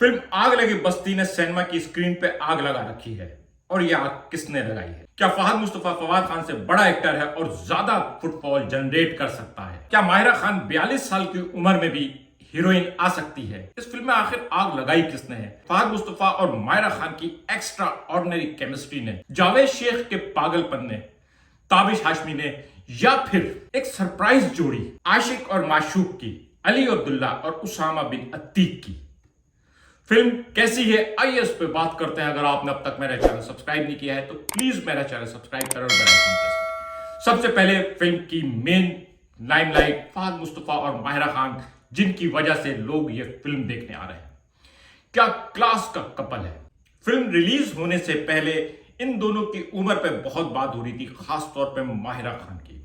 Film आग लगी बस्ती ने सिनेमा की स्क्रीन पे आग लगा रखी है। और ये आग किसने लगाई है? क्या फहद मुस्तफा फवाद खान से बड़ा एक्टर है और ज्यादा फुटफॉल जनरेट कर सकता है? क्या माहिरा खान 42 साल की उम्र में भी हीरोइन आ सकती है? इस फिल्म में आखिर आग लगाई किसने है? फहद मुस्तफा और माहिरा खान की एक्स्ट्रा ऑर्डिनरी केमिस्ट्री ने, जावेद शेख के पागलपन ने, ताबिश हाशमी ने, या फिर एक सरप्राइज जोड़ी आशिक और माशूक की, अली अब्दुल्ला और उसामा बिन अतीक की। फिल्म कैसी है, आइए इस पे बात करते हैं। अगर आपने अब तक मेरा चैनल सब्सक्राइब नहीं किया है तो प्लीज मेरा चैनल सब्सक्राइब करें और बेल आइकन प्रेस करें। सबसे पहले फिल्म की मेन लाइमलाइट फहद मुस्तफा और माहिरा खान, जिनकी वजह से लोग ये फिल्म देखने आ रहे हैं। क्या क्लास का कपल है। फिल्म रिलीज होने से पहले इन दोनों की उम्र पे बहुत बात हो रही थी, खास तौर पे माहिरा खान की।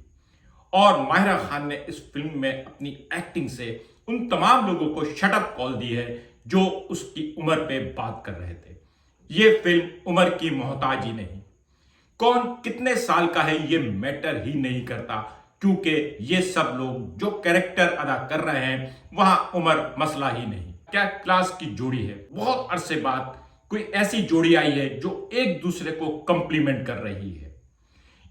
और माहिरा खान ने इस फिल्म में अपनी एक्टिंग से उन तमाम लोगों को शटअप कॉल दी है जो उसकी उम्र पे बात कर रहे थे। यह फिल्म उम्र की मोहताज ही नहीं, कौन कितने साल का है ये मैटर ही नहीं करता, क्योंकि ये सब लोग जो कैरेक्टर अदा कर रहे हैं वहां उम्र मसला ही नहीं। क्या क्लास की जोड़ी है। बहुत अरसे बाद कोई ऐसी जोड़ी आई है जो एक दूसरे को कंप्लीमेंट कर रही है।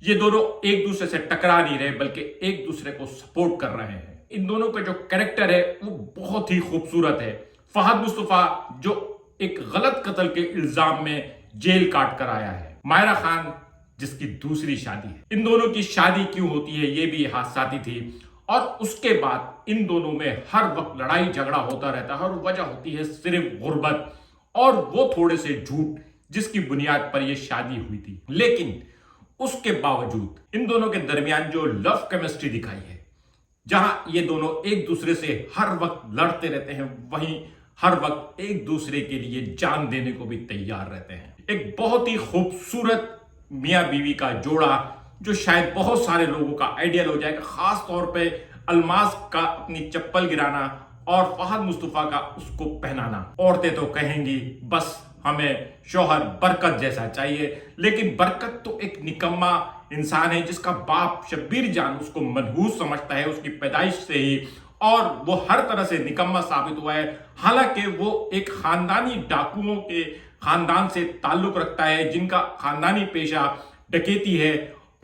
ये दोनों एक दूसरे से टकरा नहीं रहे बल्कि एक दूसरे को सपोर्ट कर रहे हैं। इन दोनों का जो कैरेक्टर है वो बहुत ही खूबसूरत है। फहद मुस्तफा जो एक गलत कत्ल के इल्जाम में जेल काट कर आया है, माहिरा खान जिसकी दूसरी शादी है। इन दोनों की शादी क्यों होती है ये भी हादसाती थी। और उसके बाद इन दोनों में हर वक्त लड़ाई झगड़ा होता रहता है और वजह होती है सिर्फ गुर्बत और वो थोड़े से झूठ जिसकी बुनियाद पर यह शादी हुई थी। लेकिन उसके बावजूद इन दोनों के दरमियान जो लव केमिस्ट्री दिखाई है, जहां ये दोनों एक दूसरे से हर वक्त लड़ते रहते हैं, वहीं हर वक्त एक दूसरे के लिए जान देने को भी तैयार रहते हैं। एक बहुत ही खूबसूरत मियां बीवी का जोड़ा जो शायद बहुत सारे लोगों का आइडियल हो जाएगा, खास तौर पे अलमास का अपनी चप्पल गिराना और फहद मुस्तफा का उसको पहनाना। औरतें तो कहेंगी बस हमें शौहर बरकत जैसा चाहिए, लेकिन बरकत तो एक निकम्मा इंसान है जिसका बाप शब्बीर जान उसको मनहूस समझता है उसकी पैदाइश से ही, और वो हर तरह से निकम्मा साबित हुआ है। हालांकि वो एक खानदानी डाकुओं के खानदान से ताल्लुक रखता है जिनका खानदानी पेशा डकैती है,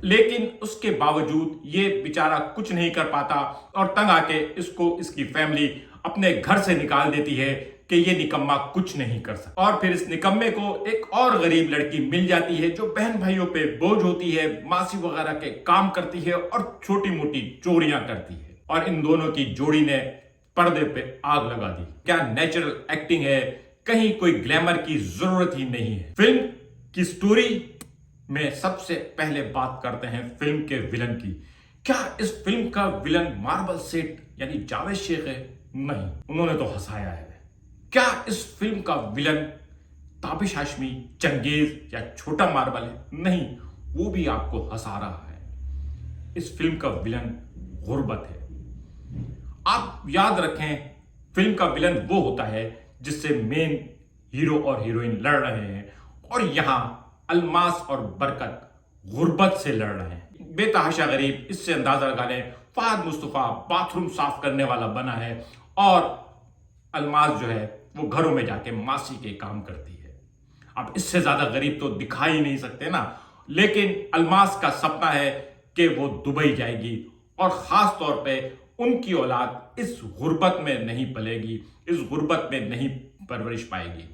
लेकिन उसके बावजूद ये बेचारा कुछ नहीं कर पाता और तंग आके इसको इसकी फैमिली अपने घर से निकाल देती है कि ये निकम्मा कुछ नहीं कर सकता। और फिर इस निकम्मे को एक और गरीब लड़की मिल जाती है जो बहन भाइयों पे बोझ होती है, मासी वगैरह के काम करती है और छोटी मोटी चोरियां करती है। और इन दोनों की जोड़ी ने पर्दे पे आग लगा दी। क्या नेचुरल एक्टिंग है, कहीं कोई ग्लैमर की जरूरत ही नहीं है। फिल्म की स्टोरी में सबसे पहले बात करते हैं फिल्म के विलन की। क्या इस फिल्म का विलन मार्बल सेठ यानी जावेद शेख है? नहीं, उन्होंने तो हंसाया है। क्या इस फिल्म का विलन ताबिश हाशमी, चंगेज या छोटा मार्बल है? नहीं, वो भी आपको हंसा रहा है। इस फिल्म का विलन गुर्बत है। आप याद रखें, फिल्म का विलन वो होता है जिससे मेन हीरो और हीरोइन लड़ रहे हैं, और यहां अलमास और बरकत गुर्बत से लड़ रहे हैं। बेतहाशा गरीब, इससे अंदाजा लगा लें फहद मुस्तफा बाथरूम साफ करने वाला बना है और अलमास जो है वो घरों में जाके मासी के काम करती है। अब इससे ज्यादा गरीब तो दिखा ही नहीं सकते ना। लेकिन अलमास का सपना है कि वो दुबई जाएगी और खास तौर पे उनकी औलाद इस गुर्बत में नहीं पलेगी, इस गुर्बत में नहीं परवरिश पाएगी।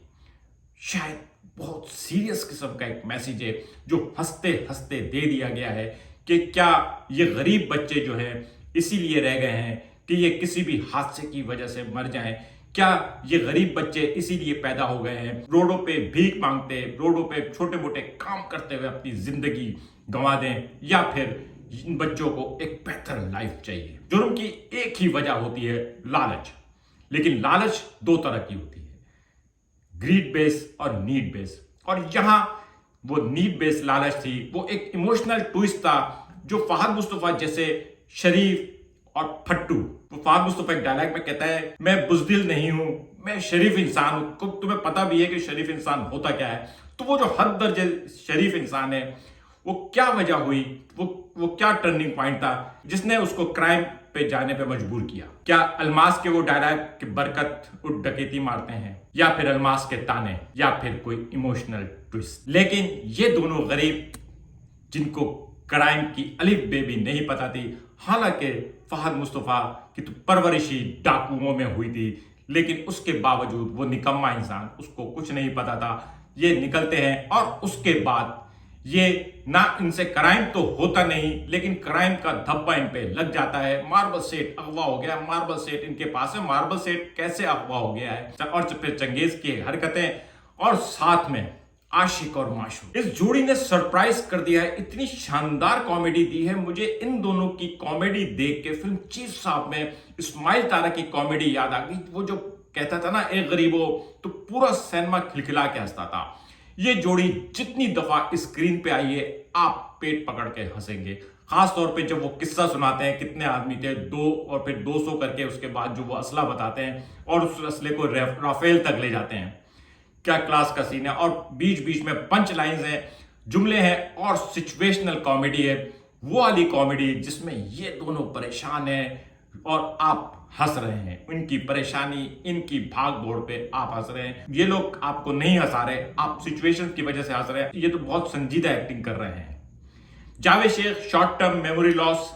शायद बहुत सीरियस किस्म का एक मैसेज है जो हंसते हंसते दे दिया गया है कि क्या ये गरीब बच्चे जो हैं इसीलिए रह गए हैं कि ये किसी भी हादसे की वजह से मर जाएं? क्या ये गरीब बच्चे इसीलिए पैदा हो गए हैं रोडों पे भीख मांगते, रोडों पे छोटे मोटे काम करते हुए अपनी जिंदगी गंवा दें, या फिर इन बच्चों को एक बेहतर लाइफ चाहिए? जुर्म की एक ही वजह होती है, लालच। लेकिन लालच दो तरह की होती है, ग्रीड बेस और नीड बेस। और यहां वो नीड बेस लालच थी, वो एक इमोशनल ट्विस्ट था जो फहद मुस्तफा जैसे शरीफ और फट्टू, वो फहद मुस्तफा एक डायलॉग में कहता है मैं बुज़दिल नहीं हूं, मैं शरीफ इंसान हूं। तुम्हें पता भी है कि शरीफ इंसान होता क्या है। तो वो जो हद दर्जे शरीफ इंसान है, वो क्या वजह हुई, वो क्या टर्निंग पॉइंट था जिसने उसको क्राइम पे जाने पे मजबूर किया? क्या अलमास के वो डायलॉग कि बरकत उठ डकैती मारते हैं, या फिर अलमास के ताने, या फिर कोई इमोशनल ट्विस्ट। लेकिन ये दोनों गरीब जिनको क्राइम की अलिफ बे भी नहीं पता थी, हालांकि फहद मुस्तफा की तो परवरिश ही डाकुओं में हुई थी, लेकिन उसके बावजूद वो निकम्मा इंसान, उसको कुछ नहीं पता था। ये निकलते हैं और उसके बाद ये ना इनसे क्राइम तो होता नहीं, लेकिन क्राइम का धब्बा इन पे लग जाता है। मार्बल सेट अगवा हो गया, मार्बल सेट इनके पास है, मार्बल सेट कैसे अगवा हो गया है, और फिर चंगेज की हरकतें, और साथ में आशिक और माशूक। इस जोड़ी ने सरप्राइज कर दिया है, इतनी शानदार कॉमेडी दी है मुझे। इन दोनों की कॉमेडी देख के फिल्म चीफ साहब में इस्माइल तारा की कॉमेडी याद आ गई। वो जो कहता था ना एक गरीबो, तो पूरा सिनेमा खिलखिला के हंसता था। ये जोड़ी जितनी दफा स्क्रीन पे आई है, आप पेट पकड़ के हंसेंगे। खास तौर पे जब वो किस्सा सुनाते हैं कितने आदमी थे, 2 और फिर 200 करके, उसके बाद जो वो असला बताते हैं और उस असले को राफेल तक ले जाते हैं। क्या क्लास का सीन है, और बीच बीच में पंच लाइन्स हैं, जुमले हैं, और सिचुएशनल कॉमेडी है। वो वाली कॉमेडी जिसमें ये दोनों परेशान हैं और आप हंस रहे हैं। उनकी परेशानी, इनकी भाग दौड़ पे आप हंस रहे हैं। ये लोग आपको नहीं हंसा रहे, आप सिचुएशन की वजह से हंस रहे हैं। ये तो बहुत संजीदा एक्टिंग कर रहे हैं। Javed Shaikh short term memory loss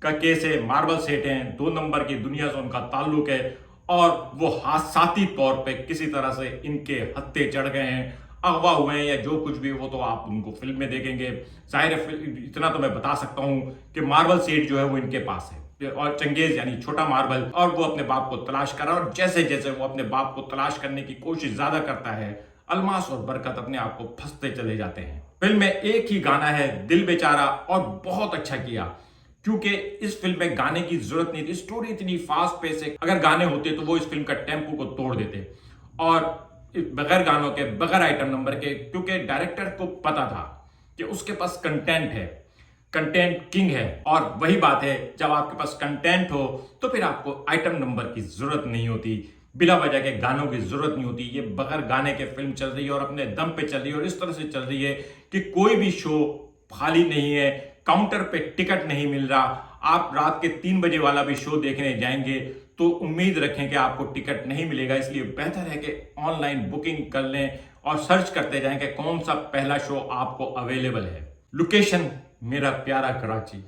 का केस है, मार्बल सेट हैं, 2 नंबर की दुनिया से उनका ताल्लुक है, और वो हादसाती तौर पे किसी तरह से इनके हत्थे चढ़ गए हैं, अगवा हुए हैं, या जो कुछ भी, वो तो आप उनको फिल्म में देखेंगे। जाहिर है, इतना तो मैं बता सकता हूं कि मार्बल सेट जो है वो इनके पास है, और चंगेज यानी छोटा मार्बल, और वो अपने बाप को तलाश कर रहा है। और जैसे जैसे वो अपने बाप को तलाश करने की कोशिश ज्यादा करता है, अलमास और बरकत अपने आप को फंसते चले जाते हैं। फिल्म में एक ही गाना है, दिल बेचारा, और बहुत अच्छा किया, क्योंकि इस फिल्म में गाने की जरूरत नहीं थी। स्टोरी इतनी फास्ट पेस है, अगर गाने होते तो वो इस फिल्म का टेम्पो को तोड़ देते। और बगैर गानों के, बगैर आइटम नंबर के, क्योंकि डायरेक्टर को पता था कि उसके पास कंटेंट है, कंटेंट किंग है। और वही बात है, जब आपके पास कंटेंट हो तो फिर आपको आइटम नंबर की जरूरत नहीं होती, बिला वजह के गानों की जरूरत नहीं होती। ये बगैर गाने के फिल्म चल रही है और अपने दम पे चल रही है, और इस तरह से चल रही है कि कोई भी शो खाली नहीं है, काउंटर पे टिकट नहीं मिल रहा। आप रात के 3 बजे वाला भी शो देखने जाएंगे तो उम्मीद रखें कि आपको टिकट नहीं मिलेगा, इसलिए बेहतर है कि ऑनलाइन बुकिंग कर लें और सर्च करते जाएं कि कौन सा पहला शो आपको अवेलेबल है। लोकेशन मेरा प्यारा कराची,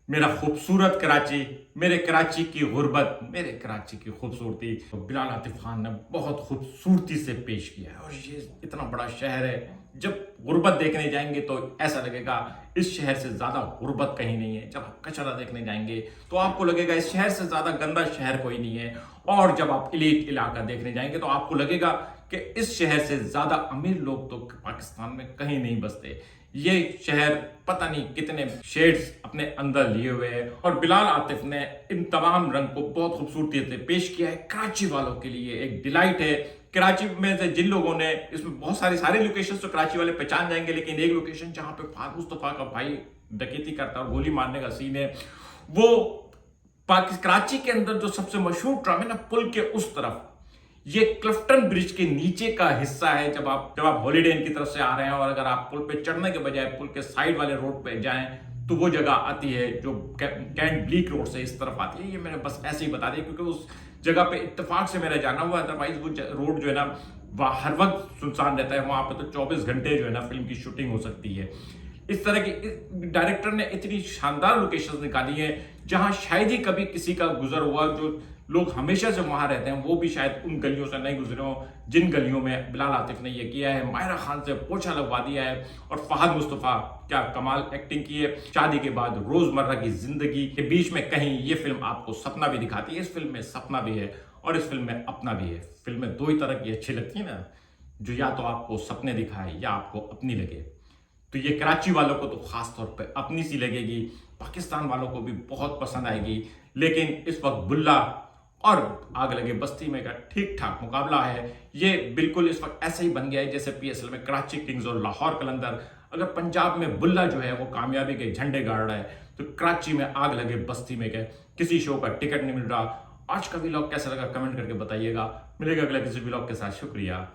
मेरा खूबसूरत कराची, मेरे कराची की गुर्बत, मेरे कराची की खूबसूरती बिलाल आतिफ खान ने बहुत खूबसूरती से पेश किया है। और ये इतना बड़ा शहर है, जब गुर्बत देखने जाएंगे तो ऐसा लगेगा इस शहर से ज्यादा गुर्बत कहीं नहीं है। जब आप कचरा देखने जाएंगे तो आपको लगेगा इस शहर से ज्यादा गंदा शहर कोई नहीं है। और जब आप इलीट इलाका देखने जाएंगे तो आपको लगेगा कि इस शहर से ज्यादा अमीर लोग तो पाकिस्तान में कहीं नहीं बसते। ये शहर पता नहीं कितने शेड्स अपने अंदर लिए हुए हैं, और बिलाल आतिफ ने इन तमाम रंग को बहुत खूबसूरती से पेश किया है। कराची वालों के लिए एक डिलाइट है। कराची में से जिन लोगों ने, इसमें बहुत सारे लोकेशन तो कराची वाले पहचान जाएंगे, लेकिन एक लोकेशन जहां पे फहद मुस्तफा का भाई डकैती करता है और गोली मारने का सीन है, वो कराची के अंदर जो सबसे मशहूर ट्राम है ना, पुल के उस तरफ, ये क्लिफ्टन ब्रिज के नीचे का हिस्सा है। जब आप हॉलीडे इन की तरफ से आ रहे हैं और अगर आप पुल पे चढ़ने के बजाय पुल के साइड वाले रोड पे जाएं तो वो जगह आती है जो कैंट ब्लीक रोड से इस तरफ आती है। ये मैंने बस ऐसे ही बता दिया क्योंकि उस जगह पे इत्तेफाक से मेरा जाना हुआ, अदरवाइज वो रोड जो है ना हर वक्त सुनसान रहता है। वहां पे तो 24 घंटे जो है ना फिल्म की शूटिंग हो सकती है। इस तरह की डायरेक्टर ने इतनी शानदार लोकेशंस निकाली है जहां शायद ही कभी किसी का गुजर हुआ। जो लोग हमेशा से वहां रहते हैं वो भी शायद उन गलियों से नहीं गुजरे हो जिन गलियों में बिलाल आतिफ ने ये किया है। माहिरा खान से पोछा लगवा दिया है, और फहद मुस्तफा क्या कमाल एक्टिंग की है। शादी के बाद रोजमर्रा की जिंदगी के बीच में कहीं ये फिल्म आपको सपना भी दिखाती है। इस फिल्म में सपना भी है और इस फिल्म में अपना भी है। फिल्में 2 ही तरह की अच्छी लगती है ना, जो या तो आपको सपने दिखाए या आपको अपनी लगे। तो ये कराची वालों को तो खास तौर पे अपनी सी लगेगी, पाकिस्तान वालों को भी बहुत पसंद आएगी। लेकिन इस वक्त बुल्ला और आग लगे बस्ती में का ठीक ठाक मुकाबला है। ये बिल्कुल इस वक्त ऐसा ही बन गया है जैसे PSL में कराची किंग्स और लाहौर कलंदर। अगर पंजाब में बुल्ला जो है वो कामयाबी के झंडे गाड़ रहा है तो कराची में आग लगे बस्ती में क्या किसी शो का टिकट नहीं मिल रहा। आज का व्लॉग कैसा लगा कमेंट करके बताइएगा। मिलेगा अगला किसी व्लॉग के साथ। शुक्रिया।